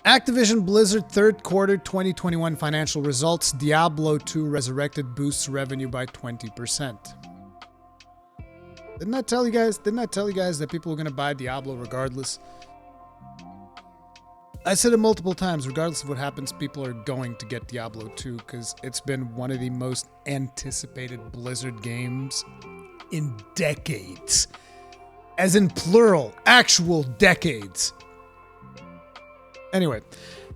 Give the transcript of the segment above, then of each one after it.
Activision Blizzard third quarter 2021 financial results. Diablo 2 Resurrected boosts revenue by 20%. Didn't I tell you guys that people were going to buy Diablo regardless? I said it multiple times. Regardless of what happens, people are going to get Diablo 2 because it's been one of the most anticipated Blizzard games in decades. As in plural, actual decades. Anyway,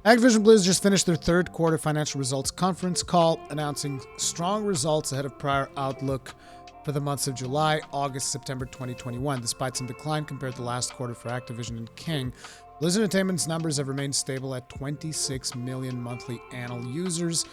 Activision Blizzard just finished their third quarter financial results conference call, announcing strong results ahead of prior outlook for the months of July, August, September 2021. Despite some decline compared to last quarter for Activision and King, Blizzard Entertainment's numbers have remained stable at 26 million monthly annual users,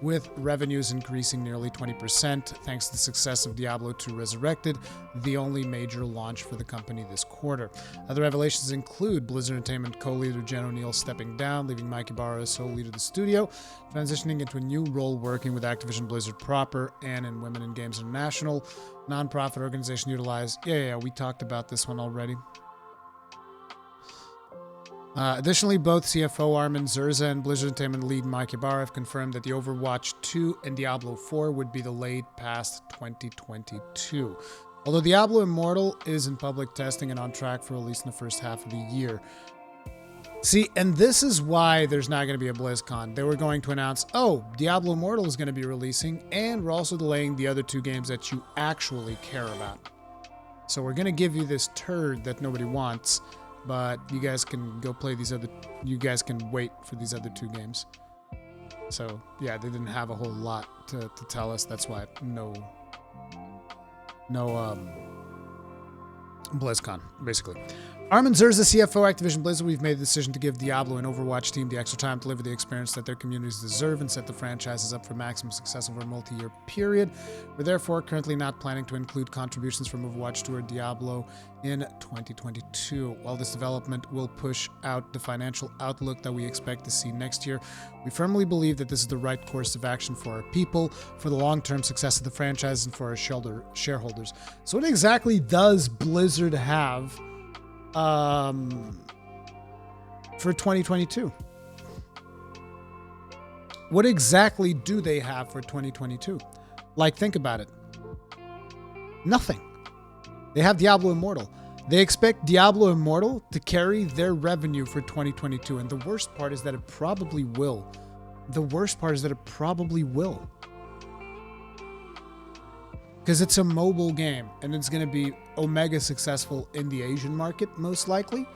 with revenues increasing nearly 20% thanks to the success of Diablo 2 Resurrected, the only major launch for the company this quarter. Other revelations include Blizzard Entertainment co-leader Jen O'Neill stepping down, leaving Mike Ibarra as sole leader of the studio, transitioning into a new role working with Activision Blizzard proper and in Women in Games International, nonprofit organization utilized. Yeah, we talked about this one already. Additionally, both CFO Armin Zerza and Blizzard Entertainment lead Mike Ibarra have confirmed that the Overwatch 2 and Diablo 4 would be delayed past 2022. Although Diablo Immortal is in public testing and on track for release in the first half of the year. See, and this is why there's not going to be a BlizzCon. They were going to announce, oh, Diablo Immortal is going to be releasing, and we're also delaying the other two games that you actually care about. So we're going to give you this turd that nobody wants, but you guys can go play these other, you guys can wait for these other two games. So, yeah, they didn't have a whole lot to tell us. That's why no BlizzCon, basically. Armin Zerza, CFO, Activision Blizzard, we've made the decision to give Diablo and Overwatch team the extra time to deliver the experience that their communities deserve and set the franchises up for maximum success over a multi-year period. We're therefore currently not planning to include contributions from Overwatch 2 or Diablo in 2022. While this development will push out the financial outlook that we expect to see next year, we firmly believe that this is the right course of action for our people, for the long-term success of the franchise, and for our shareholders. So what exactly does Blizzard have for 2022? What exactly do they have for 2022? Like, think about it. Nothing. They have Diablo Immortal. They expect Diablo Immortal to carry their revenue for 2022. And the worst part is that it probably will. Because it's a mobile game, and it's going to be omega successful in the Asian market, most likely.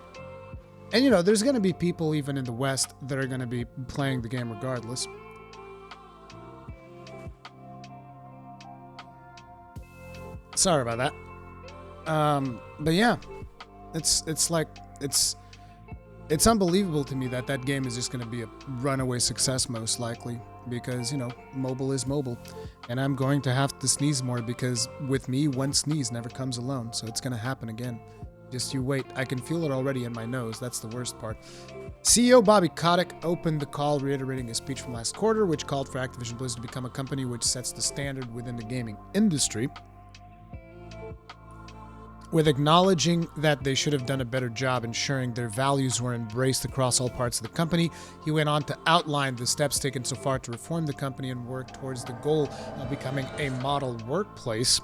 And, you know, there's going to be people even in the West that are going to be playing the game regardless. Sorry about that. But yeah, it's unbelievable to me that that game is just going to be a runaway success, most likely, because, you know, mobile is mobile. And I'm going to have to sneeze more because with me, one sneeze never comes alone. So it's going to happen again. Just you wait. I can feel it already in my nose. That's the worst part. CEO Bobby Kotick opened the call reiterating his speech from last quarter, which called for Activision Blizzard to become a company which sets the standard within the gaming industry, with acknowledging that they should have done a better job ensuring their values were embraced across all parts of the company. He went on to outline the steps taken so far to reform the company and work towards the goal of becoming a model workplace,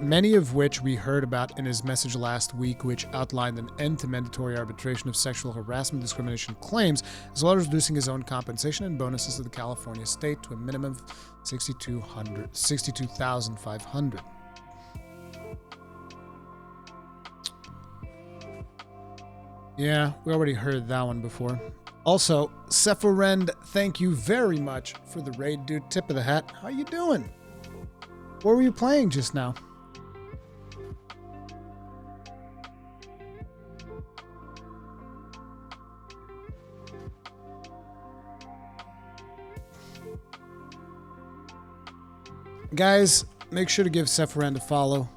many of which we heard about in his message last week, which outlined an end to mandatory arbitration of sexual harassment discrimination claims, as well as reducing his own compensation and bonuses to the California state to a minimum of $62,500. Yeah, we already heard that one before. Also, Sepharend, thank you very much for the raid, dude. Tip of the hat. How you doing? What were you playing just now? Guys, make sure to give Sepharend a follow.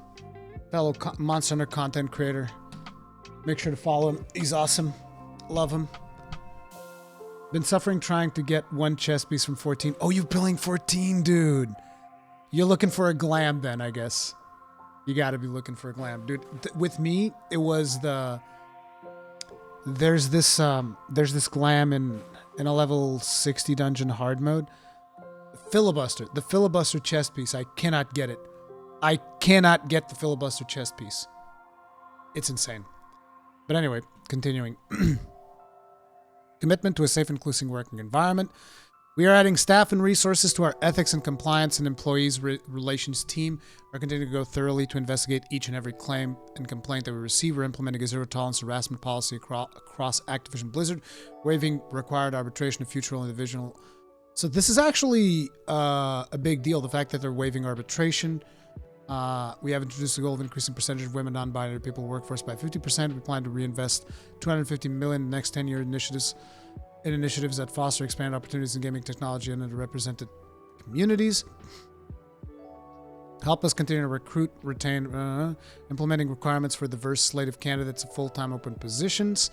Fellow Monster Hunter content creator. Make sure to follow him. He's awesome. Love him. Been suffering trying to get one chest piece from 14. Oh, you're playing 14, dude. You're looking for a glam then, I guess. You gotta be looking for a glam. Dude, with me, it was the There's this glam in a level 60 dungeon hard mode. Filibuster. The filibuster chest piece. I cannot get it. I cannot get the filibuster chest piece. It's insane. But anyway, continuing. Commitment to a safe and inclusive working environment. We are adding staff and resources to our ethics and compliance and employees relations team. We're continuing to go thoroughly to investigate each and every claim and complaint that we receive. We're implementing a zero-tolerance harassment policy across Activision Blizzard, waiving required arbitration of future individual. So this is actually a big deal, the fact that they're waiving arbitration. We have introduced a goal of increasing percentage of women, non-binary people in the workforce by 50%. We plan to reinvest $250 million in the next 10-year initiatives that foster expanded opportunities in gaming technology and underrepresented communities. Help us continue to recruit, retain, implementing requirements for a diverse slate of candidates of full-time open positions.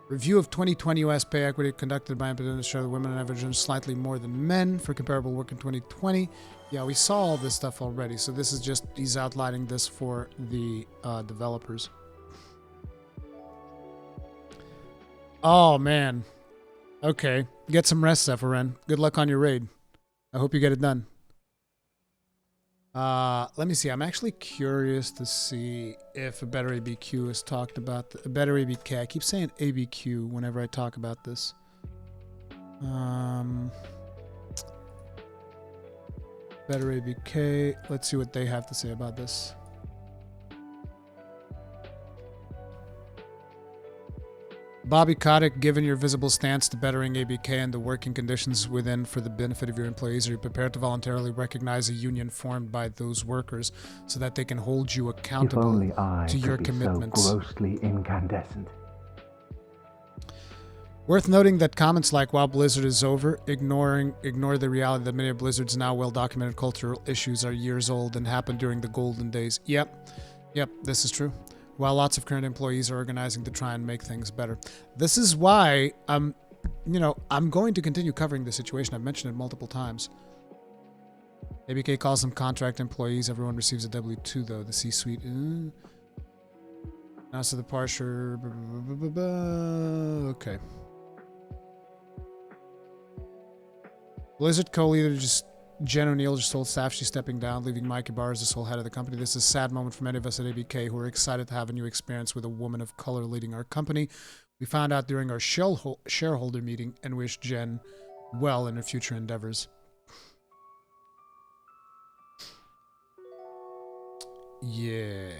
Review of 2020 U.S. pay equity conducted by independent show that women on average earn slightly more than men for comparable work in 2020. Yeah, we saw all this stuff already, so this is just, he's outlining this for the developers. Oh, man. Okay. Get some rest, Zephyrin. Good luck on your raid. I hope you get it done. Let me see. I'm actually curious to see if a better ABQ has talked about a better ABK. I keep saying ABQ whenever I talk about this. Better ABK. Let's see what they have to say about this. Bobby Kotick, given your visible stance to bettering ABK and the working conditions within for the benefit of your employees, are you prepared to voluntarily recognize a union formed by those workers so that they can hold you accountable to your commitments? So grossly incandescent. Worth noting that comments like "While Blizzard is over," ignore the reality that many of Blizzard's now well-documented cultural issues are years old and happened during the golden days. Yep, this is true. While lots of current employees are organizing to try and make things better. This is why I'm going to continue covering the situation. I've mentioned it multiple times. ABK calls them contract employees. Everyone receives a W-2 though. The C-suite. Now so the parser. Okay. Blizzard co-leader Jen O'Neill just told staff she's stepping down, leaving Mike Ibarra as the sole head of the company. This is a sad moment for many of us at ABK who are excited to have a new experience with a woman of color leading our company. We found out during our shareholder meeting and wish Jen well in her future endeavors. Yeah.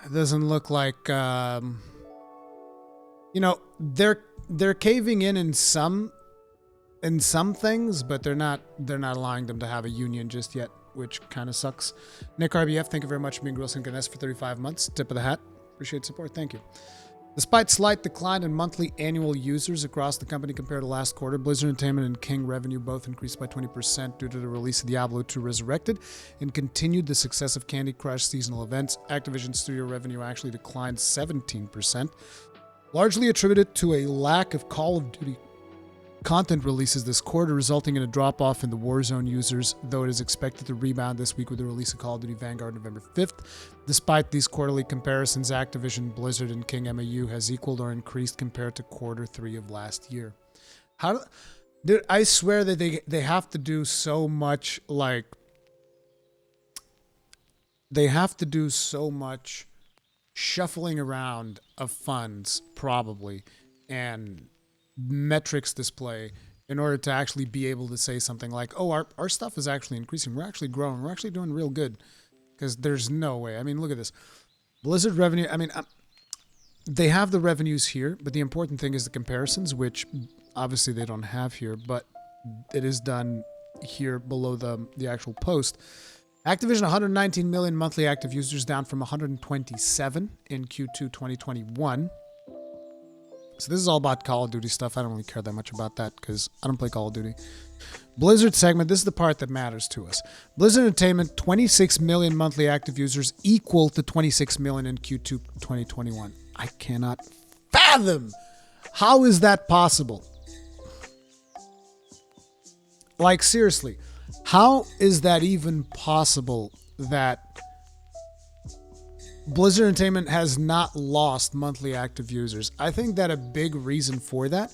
It doesn't look like... they're caving in some things, but they're not allowing them to have a union just yet, which kind of sucks. Nick RBF, thank you very much for being Grill Sync for 35 months. Tip of the hat. Appreciate support. Thank you. Despite slight decline in monthly annual users across the company compared to last quarter, Blizzard Entertainment and King revenue both increased by 20% due to the release of Diablo 2 Resurrected and continued the success of Candy Crush seasonal events. Activision Studio revenue actually declined 17%. Largely attributed to a lack of Call of Duty content releases this quarter, resulting in a drop-off in the Warzone users, though it is expected to rebound this week with the release of Call of Duty Vanguard November 5th. Despite these quarterly comparisons, Activision, Blizzard, and King MAU has equaled or increased compared to quarter 3 of last year. Dude, I swear that they have to do so much, they have to do so much shuffling around of funds, probably, and metrics display in order to actually be able to say something like, oh, our stuff is actually increasing. We're actually growing. We're actually doing real good. Because there's no way. I mean, look at this. Blizzard revenue, they have the revenues here, but the important thing is the comparisons, which obviously they don't have here, but it is done here below the actual post. Activision, 119 million monthly active users, down from 127 in Q2 2021. So this is all about Call of Duty stuff. I don't really care that much about that because I don't play Call of Duty. Blizzard segment, this is the part that matters to us. Blizzard Entertainment, 26 million monthly active users, equal to 26 million in Q2 2021. I cannot fathom. How is that possible? Like, seriously. How is that even possible that Blizzard Entertainment has not lost monthly active users. I think that a big reason for that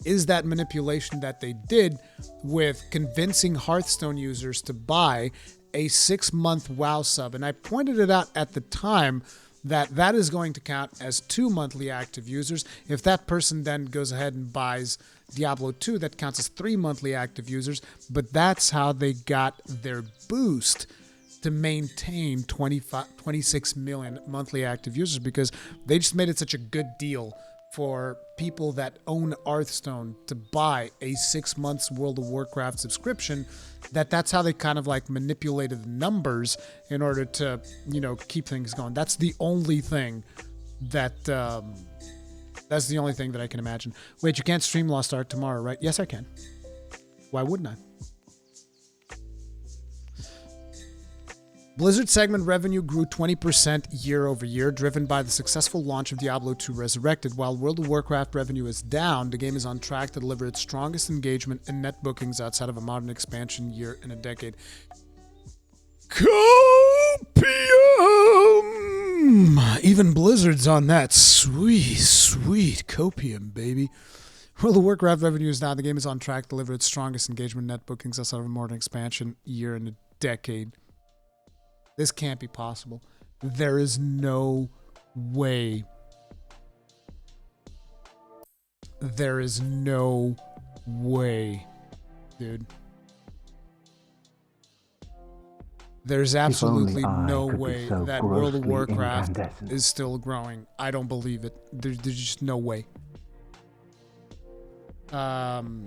is that manipulation that they did with convincing Hearthstone users to buy a 6-month WoW sub. And I pointed it out at the time that is going to count as 2 monthly active users. If that person then goes ahead and buys Diablo 2, that counts as 3 monthly active users. But that's how they got their boost to maintain 26 million monthly active users, because they just made it such a good deal for people that own Hearthstone to buy a 6 months World of Warcraft subscription, that's how they kind of like manipulated the numbers in order to, keep things going. That's the only thing that I can imagine. Wait, you can't stream Lost Ark tomorrow, right? Yes, I can. Why wouldn't I? Blizzard segment revenue grew 20% year over year, driven by the successful launch of Diablo 2 Resurrected. While World of Warcraft revenue is down, the game is on track to deliver its strongest engagement and net bookings outside of a modern expansion year in a decade. Copium! Even Blizzard's on that. Sweet copium, baby. World of Warcraft revenue is down. The game is on track to deliver its strongest engagement net bookings outside of a modern expansion year in a decade. This can't be possible. There is no way. There is no way, dude. There's absolutely no way that World of Warcraft is still growing. I don't believe it. There's just no way. Captain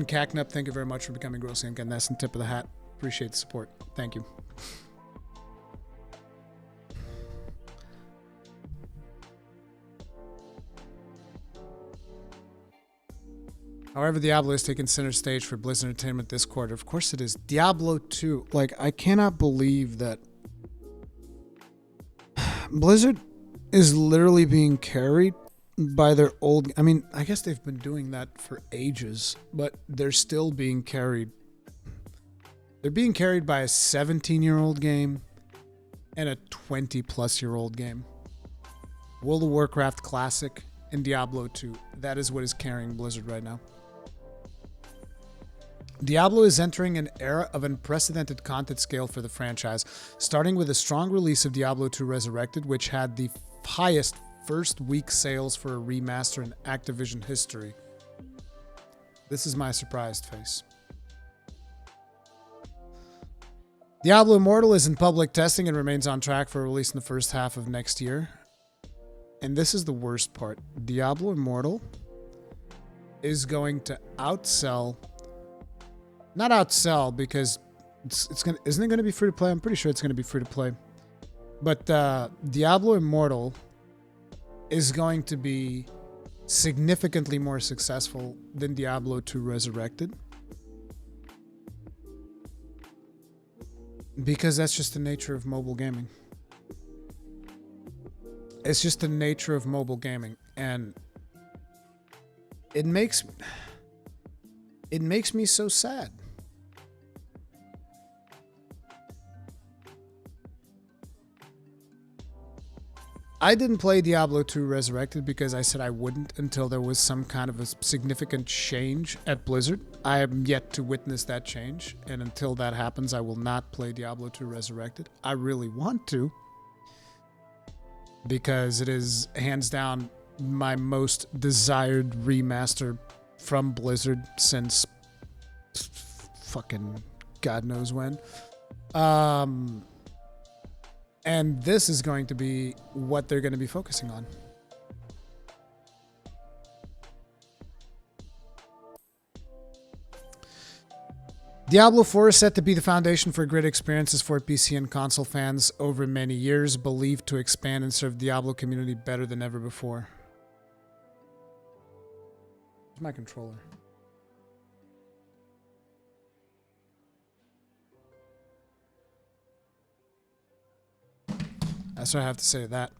Cacknup, thank you very much for becoming grossly incandescent. Tip of the hat. Appreciate the support. Thank you. However, Diablo is taking center stage for Blizzard Entertainment this quarter. Of course it is. Diablo 2. I cannot believe that Blizzard is literally being carried by their old... I mean, I guess they've been doing that for ages, but they're still being carried. They're being carried by a 17-year-old game and a 20-plus-year-old game. World of Warcraft Classic and Diablo 2. That is what is carrying Blizzard right now. Diablo is entering an era of unprecedented content scale for the franchise, starting with a strong release of Diablo 2 Resurrected, which had the highest first week sales for a remaster in Activision history. This is my surprised face. Diablo Immortal is in public testing and remains on track for release in the first half of next year. And this is the worst part. Diablo Immortal is going to outsell... Not outsell, because isn't it going to be free to play? I'm pretty sure it's going to be free to play. But Diablo Immortal is going to be significantly more successful than Diablo 2 Resurrected. Because that's just the nature of mobile gaming. It's just the nature of mobile gaming. And it makes me so sad. I didn't play Diablo 2 Resurrected because I said I wouldn't until there was some kind of a significant change at Blizzard. I am yet to witness that change, and until that happens, I will not play Diablo 2 Resurrected. I really want to, because it is hands down my most desired remaster from Blizzard since fucking God knows when. And this is going to be what they're going to be focusing on. Diablo 4 is set to be the foundation for great experiences for PC and console fans over many years, believed to expand and serve the Diablo community better than ever before. Where's my controller? That's what I have to say to that.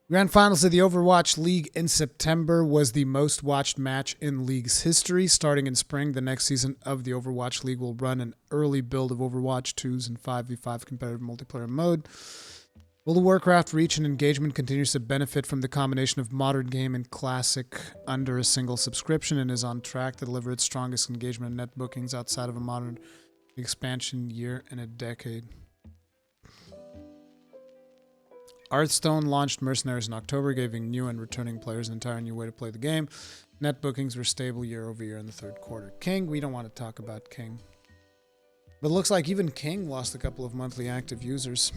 Grand Finals of the Overwatch League in September was the most watched match in League's history. Starting in spring, the next season of the Overwatch League will run an early build of Overwatch 2's and 5v5 competitive multiplayer mode. World of Warcraft reach and engagement continues to benefit from the combination of modern game and classic under a single subscription and is on track to deliver its strongest engagement and net bookings outside of a modern expansion year in a decade. Hearthstone launched Mercenaries in October, giving new and returning players an entire new way to play the game. Net bookings were stable year over year in the third quarter. King, we don't want to talk about King. But it looks like even King lost a couple of monthly active users.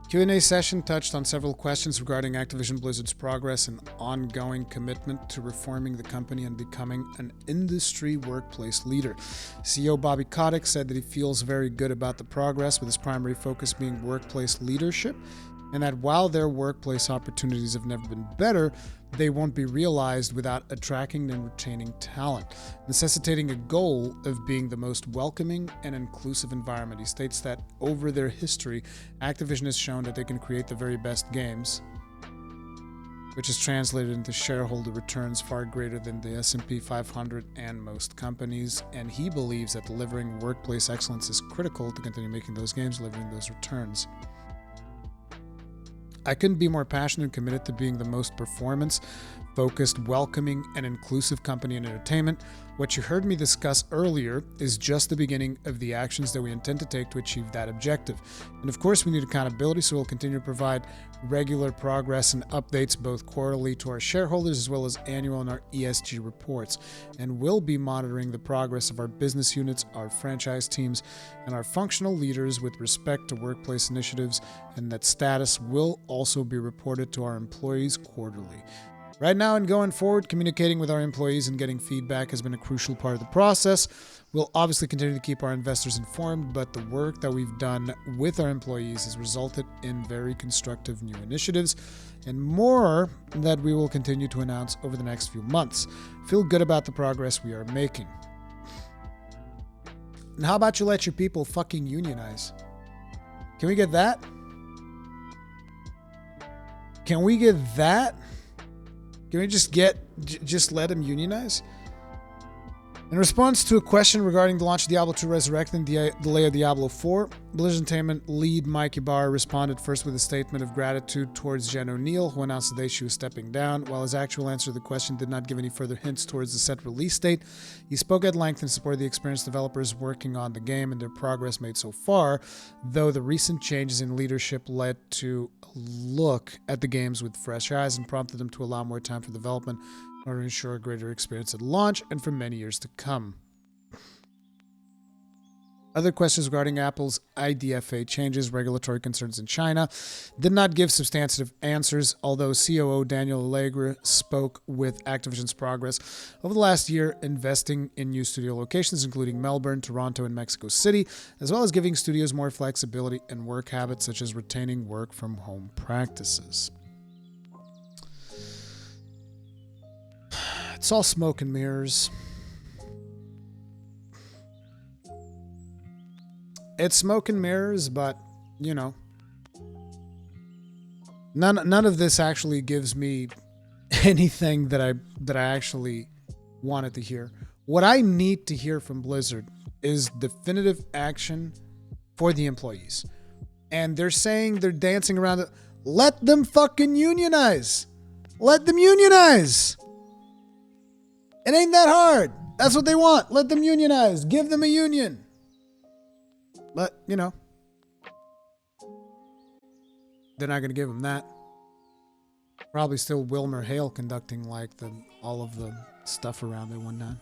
Q&A session touched on several questions regarding Activision Blizzard's progress and ongoing commitment to reforming the company and becoming an industry workplace leader. CEO Bobby Kotick said that he feels very good about the progress, with his primary focus being workplace leadership, and that while their workplace opportunities have never been better, they won't be realized without attracting and retaining talent, necessitating a goal of being the most welcoming and inclusive environment. He states that over their history, Activision has shown that they can create the very best games, which is translated into shareholder returns far greater than the S&P 500 and most companies, and he believes that delivering workplace excellence is critical to continue making those games, delivering those returns. I couldn't be more passionate and committed to being the most performance-focused, welcoming, and inclusive company in entertainment. What you heard me discuss earlier is just the beginning of the actions that we intend to take to achieve that objective. And of course, we need accountability, so we'll continue to provide regular progress and updates both quarterly to our shareholders as well as annual in our ESG reports. And we'll be monitoring the progress of our business units, our franchise teams, and our functional leaders with respect to workplace initiatives, and that status will also be reported to our employees quarterly. Right now and going forward, communicating with our employees and getting feedback has been a crucial part of the process. We'll obviously continue to keep our investors informed, but the work that we've done with our employees has resulted in very constructive new initiatives and more that we will continue to announce over the next few months. Feel good about the progress we are making. And how about you let your people fucking unionize? Can we get that? Can we get that? Can we just let them unionize? In response to a question regarding the launch of Diablo 2 Resurrected and the delay of Diablo 4, Blizzard Entertainment lead Mike Ybarra responded first with a statement of gratitude towards Jen O'Neill, who announced today she was stepping down. While his actual answer to the question did not give any further hints towards the set release date, he spoke at length in support of the experienced developers working on the game and their progress made so far, though the recent changes in leadership led to a look at the games with fresh eyes and prompted them to allow more time for development in order to ensure a greater experience at launch and for many years to come. Other questions regarding Apple's IDFA changes, regulatory concerns in China, did not give substantive answers, although COO Daniel Allegra spoke with Activision's progress over the last year, investing in new studio locations, including Melbourne, Toronto, and Mexico City, as well as giving studios more flexibility and work habits, such as retaining work-from-home practices. It's all smoke and mirrors. It's smoke and mirrors, but, you know, none of this actually gives me anything that I actually wanted to hear. What I need to hear from Blizzard is definitive action for the employees. And they're saying they're dancing around it. Let them fucking unionize. Let them unionize. It ain't that hard. That's what they want. Let them unionize. Give them a union. But, you know, they're not going to give them that. Probably still Wilmer Hale conducting like all of the stuff around it and whatnot.